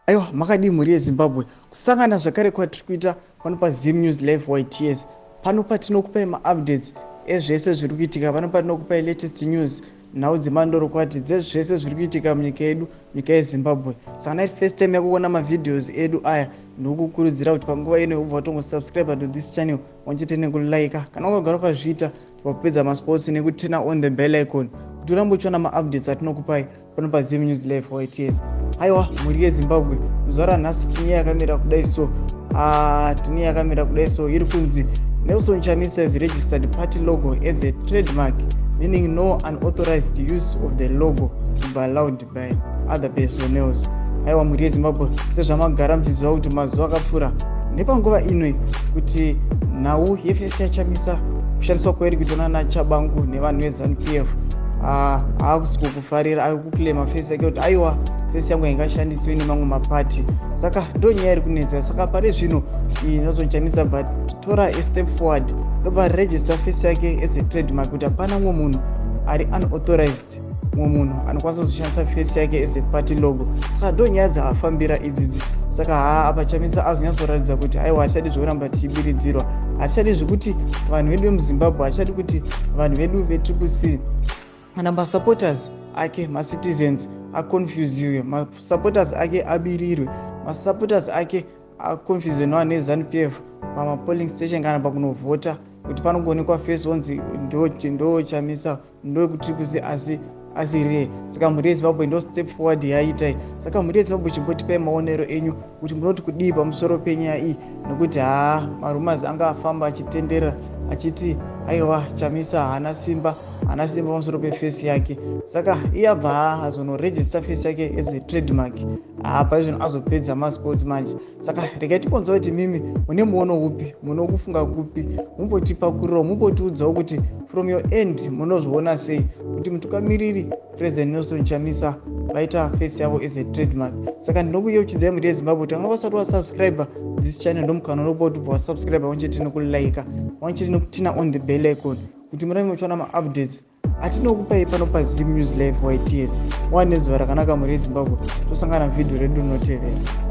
Aiwa, makadi mhuri yeZimbabwe kusangana zvakare kwatiri kuita pano paZim News Live YTS. Pano patinokupai maupdates ezvese zviri kuitika, pano patinokupai latest news nhau dzemandorokwati dzezvese zviri kuitika munyika yedu, nyika yeZimbabwe. Saka naiti first time yakuona mavideos edu aya, ndikukurudzira kuti panguva ino ubva watongosubscribe to this channel wanchete nekulike kana wakagara ukazviita wapedza masports nekutena on the bell icon kuti urambe uchiona maupdates atinokupai pano paZim News Live YTS. Aiwa, mhuri yeZimbabwe zuva ranhasi tine yakamira kudai so iri kunzi Nelson Chamisa is registered party logo as a trademark, meaning no unauthorized use of the logo to be allowed by other personnel. Aiwa, mhuri yeZimbabwe sezvamagara muchiziva kuti mazuva akapfuura nepanguva ino kuti nhau yefesi yaChamisa kushandiswa kwairi kuitwa naChabangu nevanhu veZANU-PF akusipokufarira, ari kuklema fesi yake kuti aiwa fesi yangu ingashandisiwe nemamwe mapati. Saka ndo nyaya iri kunetsa. Saka pari zvino Nelson Chamisa tora a step forward ndobva register fesi yake as a trademark kuti hapana mumwe munhu ari unauthorized, mumwe munhu anokwanisa kuzoshandisa fesi yake as a party logo. Saka ndo nyaya dzaafambira idzidzi. Saka apa Chamisa azonyatsoratidza kuti aiwa hatichadi zvekuramba tichibiridzirwa, hatichadi zvekuti vanhu vedu vemuZimbabwe, hatichadi kuti vanhu vedu veTCC kana masupporters ake, macitizens aconfusiwe, masupporters ake abirirwe, masupporters ake aconfuse nevanhu veZANU-PF pamapolling station kana pakunovhota kuti panogonekwa face onzi ndo Chamisa ndo kuTCC asiriye. Saka mhuri yeZimbabwe ndo step forward yaitai. Saka mhuri yeZimbabwe chimbotipai maonero enyu kuti munoti kudii pamusoro penyaya iyi, nekuti marumas anga afamba achitendera achiti aiwa Chamisa haana simba pamusoro pefesi yake. Saka iye abva azonoregister fesi yake as a trademark. Paizvino azopedza masports manje. Saka regai tikonza kuti mimi mune muono upi, muno kufunga kupi, mumbotipakurirawo, mumbotiudzawo kuti from your end munozviona sei kuti mutungamiriri President Nelson Chamisa vaita fesi yavo as a trademark. Saka ndinokuyeuchidzai mhuri yeZimbabwe tanga vasati wasubscribe this channel ndomukana unobva wasubscribe wanchete nekulike wanchete nekutina on the bell icon kuti murambe muchiona maupdates atinokupai pano paZim News Live YTS. Wane zuva rakanaka mhuri yeZimbabwe, tosangana vhidhiyo redu rinotevera.